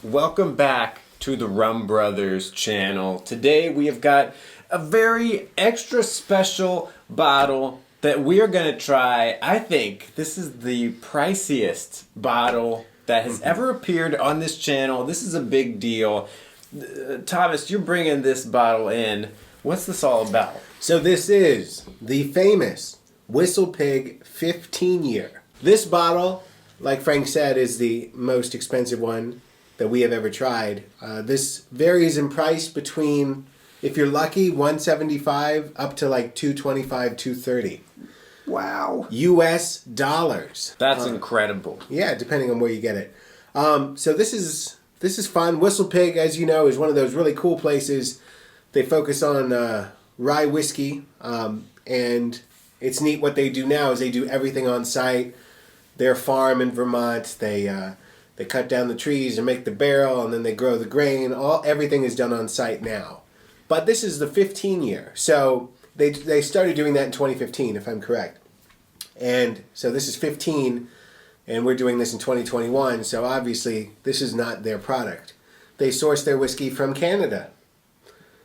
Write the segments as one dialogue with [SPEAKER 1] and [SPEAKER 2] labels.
[SPEAKER 1] Welcome back to the Rum Brothers channel. Today we have got a very extra special bottle that we are going to try. I think this is the priciest bottle that has ever appeared on this channel. This is a big deal. Thomas, you're bringing this bottle in. What's this all about?
[SPEAKER 2] So this is the famous WhistlePig 15-year. This bottle, like Frank said, is the most expensive one that we have ever tried. This varies in price between, if you're lucky, $175 up to like $225, $230.
[SPEAKER 1] Wow.
[SPEAKER 2] US dollars.
[SPEAKER 1] That's incredible.
[SPEAKER 2] Yeah, depending on where you get it. So this is fun. WhistlePig, as you know, is one of those really cool places. They focus on rye whiskey, and it's neat what they do now is they do everything on site. Their farm in Vermont, they cut down the trees and make the barrel, and then they grow the grain. Everything is done on site now. But this is the 15-year. So they started doing that in 2015, if I'm correct. And so this is 15, and we're doing this in 2021. So obviously, this is not their product. They source their whiskey from Canada.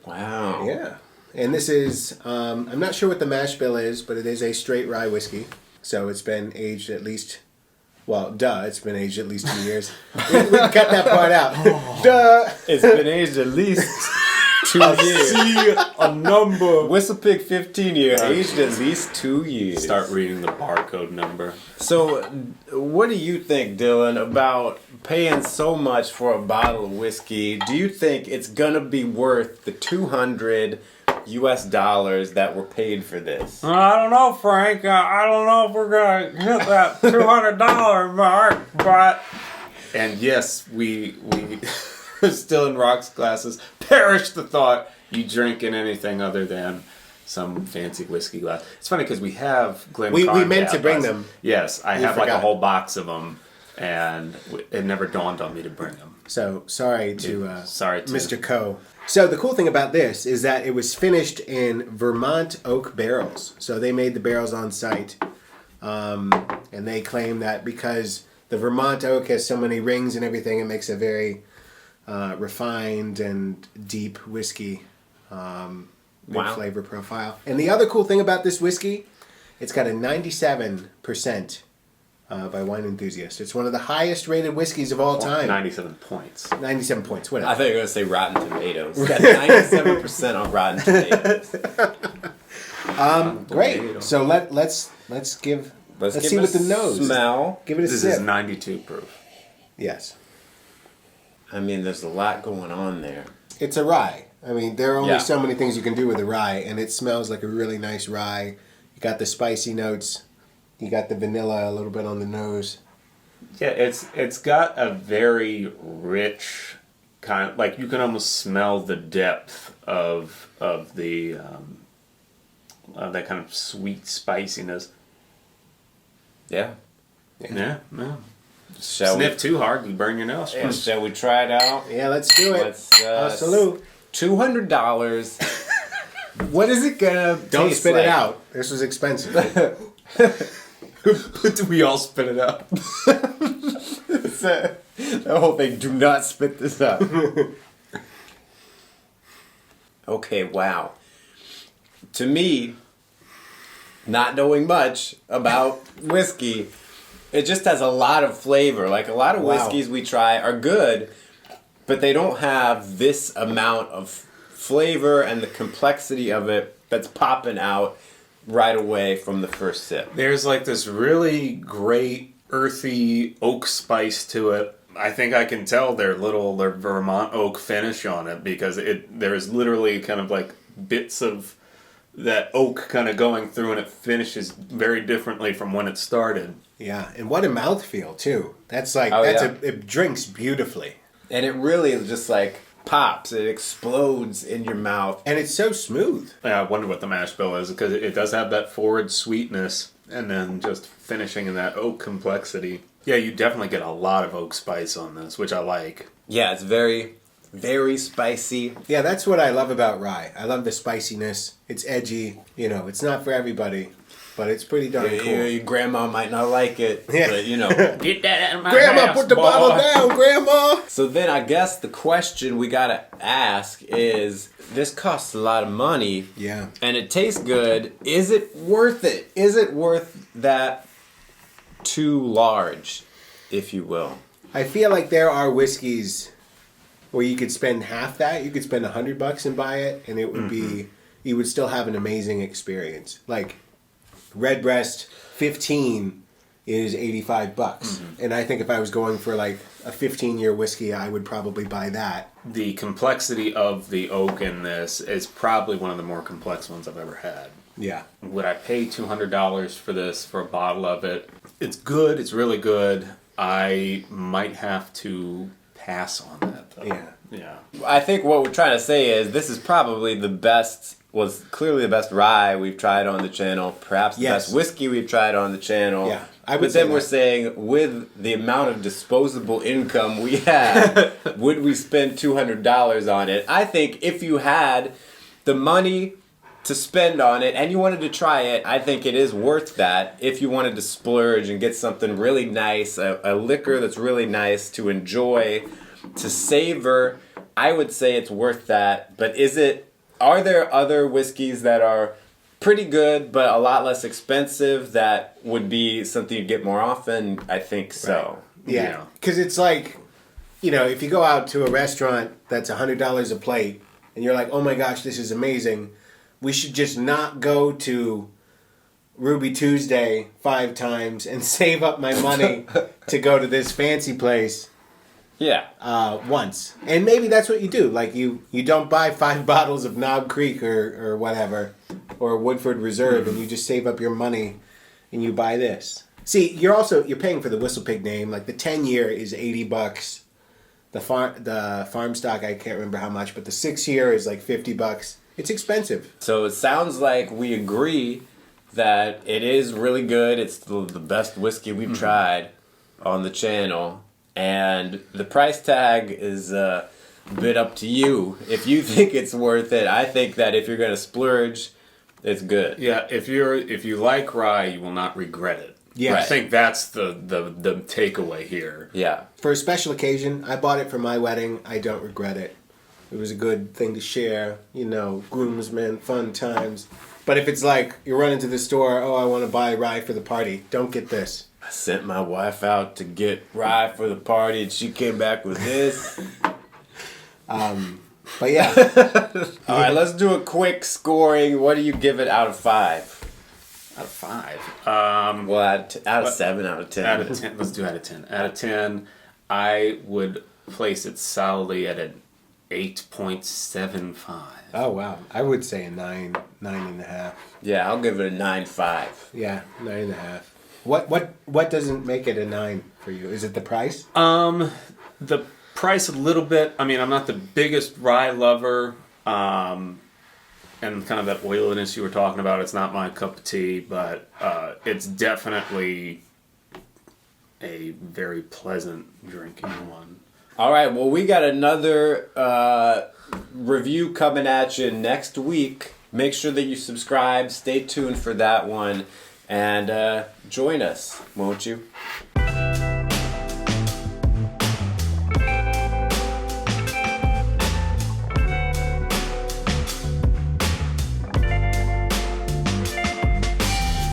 [SPEAKER 1] Wow.
[SPEAKER 2] Yeah. And this is, I'm not sure what the mash bill is, but it is a straight rye whiskey. So it's been aged at least, it's been aged at least 2 years. we cut that part out. Duh.
[SPEAKER 1] It's been aged at least 2 years.
[SPEAKER 3] See a number.
[SPEAKER 1] WhistlePig 15 year, aged at least 2 years.
[SPEAKER 3] Start reading the barcode number.
[SPEAKER 1] So, what do you think, Dylan, about paying so much for a bottle of whiskey? Do you think it's gonna be worth the $200 US that were paid for this?
[SPEAKER 3] I don't know, Frank. I don't know if we're gonna hit that $200 mark, but and yes, we still in rocks glasses. Perish the thought you drink in anything other than some fancy whiskey glass. It's funny because we have Glencairn.
[SPEAKER 2] We meant to bring them.
[SPEAKER 3] Yes, I have like a whole box of them, and it never dawned on me to bring them.
[SPEAKER 2] So sorry to Mr. Co. So the cool thing about this is that it was finished in Vermont oak barrels. So they made the barrels on site, and they claim that because the Vermont oak has so many rings and everything, it makes a very refined and deep whiskey. Big flavor profile. And the other cool thing about this whiskey, it's got a 97% by Wine Enthusiast. It's one of the highest rated whiskeys of all time.
[SPEAKER 3] 97 points.
[SPEAKER 2] 97 points, whatever.
[SPEAKER 1] I thought you were going to say Rotten Tomatoes. It's got 97% on Rotten Tomatoes.
[SPEAKER 2] Great. So let's see what the nose.
[SPEAKER 1] Smell.
[SPEAKER 2] Give it a sip.
[SPEAKER 3] This is 92 proof.
[SPEAKER 2] Yes.
[SPEAKER 1] I mean, there's a lot going on there.
[SPEAKER 2] It's a rye. I mean, there are only so many things you can do with a rye, and it smells like a really nice rye. You got the spicy notes. You got the vanilla a little bit on the nose.
[SPEAKER 3] Yeah, it's got a very rich kind of, like you can almost smell the depth of the that kind of sweet spiciness.
[SPEAKER 1] Yeah.
[SPEAKER 3] Yeah.
[SPEAKER 1] Sniff
[SPEAKER 3] too hard, you burn your nose.
[SPEAKER 1] Yeah, shall we try it out?
[SPEAKER 2] Yeah, let's do it. Salute.
[SPEAKER 1] $200. What is it gonna
[SPEAKER 2] Don't
[SPEAKER 1] taste
[SPEAKER 2] spit
[SPEAKER 1] like?
[SPEAKER 2] it out. This was expensive.
[SPEAKER 3] Do we all spit it out?
[SPEAKER 1] The whole thing, do not spit this out. Okay, wow. To me, not knowing much about whiskey, it just has a lot of flavor. Like a lot of whiskeys we try are good, but they don't have this amount of flavor and the complexity of it that's popping out right away from the first sip.
[SPEAKER 3] There's like this really great earthy oak spice to it. I think I can tell their Vermont oak finish on it because there's literally kind of like bits of that oak kind of going through, and it finishes very differently from when it started.
[SPEAKER 2] Yeah, and what a mouthfeel too. That's like it drinks beautifully.
[SPEAKER 1] And it really just like pops. It explodes in your mouth.
[SPEAKER 2] And it's so smooth.
[SPEAKER 3] Yeah, I wonder what the mash bill is because it does have that forward sweetness and then just finishing in that oak complexity. Yeah, you definitely get a lot of oak spice on this, which I like.
[SPEAKER 1] Yeah, it's very, very spicy.
[SPEAKER 2] Yeah, that's what I love about rye. I love the spiciness. It's edgy. You know, it's not for everybody. but it's pretty darn cool.
[SPEAKER 1] Your grandma might not like it,
[SPEAKER 2] Yeah.
[SPEAKER 1] but you know.
[SPEAKER 3] Get that out of my
[SPEAKER 2] Grandma,
[SPEAKER 3] house,
[SPEAKER 2] put the
[SPEAKER 3] boy.
[SPEAKER 2] bottle down, Grandma.
[SPEAKER 1] So then I guess the question we gotta ask is, this costs a lot of money.
[SPEAKER 2] Yeah.
[SPEAKER 1] And it tastes good. Is it worth it? Is it worth that too large, if you will?
[SPEAKER 2] I feel like there are whiskeys where you could spend half that. You could spend $100 and buy it, and it would be, you would still have an amazing experience. Like Redbreast 15 is $85, and I think if I was going for like a 15-year whiskey, I would probably buy that.
[SPEAKER 3] The complexity of the oak in this is probably one of the more complex ones I've ever had.
[SPEAKER 2] Yeah.
[SPEAKER 3] Would I pay $200 for this, for a bottle of it? It's good. It's really good. I might have to pass on that, though.
[SPEAKER 2] Yeah.
[SPEAKER 3] Yeah.
[SPEAKER 1] I think what we're trying to say is this is probably the best, was clearly the best rye we've tried on the channel, perhaps the
[SPEAKER 2] Yes.
[SPEAKER 1] best whiskey we've tried on the channel.
[SPEAKER 2] Yeah, I would
[SPEAKER 1] but
[SPEAKER 2] say
[SPEAKER 1] then we're
[SPEAKER 2] that.
[SPEAKER 1] saying, with the amount of disposable income we have, would we spend $200 on it? I think if you had the money to spend on it and you wanted to try it, I think it is worth that. If you wanted to splurge and get something really nice, a liquor that's really nice to enjoy, to savor, I would say it's worth that. But are there other whiskeys that are pretty good but a lot less expensive that would be something you'd get more often? I think so.
[SPEAKER 2] Yeah. Because it's like, if you go out to a restaurant that's $100 a plate and you're like, oh my gosh, this is amazing, we should just not go to Ruby Tuesday 5 times and save up my money to go to this fancy place
[SPEAKER 1] Yeah.
[SPEAKER 2] once. And maybe that's what you do. Like you don't buy 5 bottles of Knob Creek or whatever, or Woodford Reserve, and you just save up your money and you buy this. See, you're paying for the WhistlePig name. Like the 10-year is $80. The farm stock, I can't remember how much, but the 6-year is like $50. It's expensive.
[SPEAKER 1] So it sounds like we agree that it is really good. It's the best whiskey we've tried on the channel. And the price tag is a bit up to you. If you think it's worth it, I think that if you're going to splurge, it's good.
[SPEAKER 3] Yeah, if you like rye, you will not regret it.
[SPEAKER 2] Yeah.
[SPEAKER 3] I think that's the takeaway here.
[SPEAKER 1] Yeah.
[SPEAKER 2] For a special occasion, I bought it for my wedding. I don't regret it. It was a good thing to share, groomsmen, fun times. But if it's like you're running to the store, oh, I want to buy rye for the party, don't get this.
[SPEAKER 1] I sent my wife out to get rye for the party, and she came back with this.
[SPEAKER 2] But yeah,
[SPEAKER 1] All right, let's do a quick scoring. What do you give it out of 5?
[SPEAKER 3] Out of 5.
[SPEAKER 1] Well, out of 7, out of 10.
[SPEAKER 3] Out of 10. Let's do out of 10. Out of 10, I would place it solidly at an 8.75.
[SPEAKER 2] oh wow, I would say a 9.5.
[SPEAKER 1] Yeah, I'll give it a 9.5.
[SPEAKER 2] Yeah, 9.5. What doesn't make it a 9 for you? Is it the price?
[SPEAKER 3] The price a little bit. I mean, I'm not the biggest rye lover, and kind of that oiliness you were talking about, it's not my cup of tea, but it's definitely a very pleasant drinking one.
[SPEAKER 1] All right, well, we got another review coming at you next week. Make sure that you subscribe. Stay tuned for that one. And join us, won't you?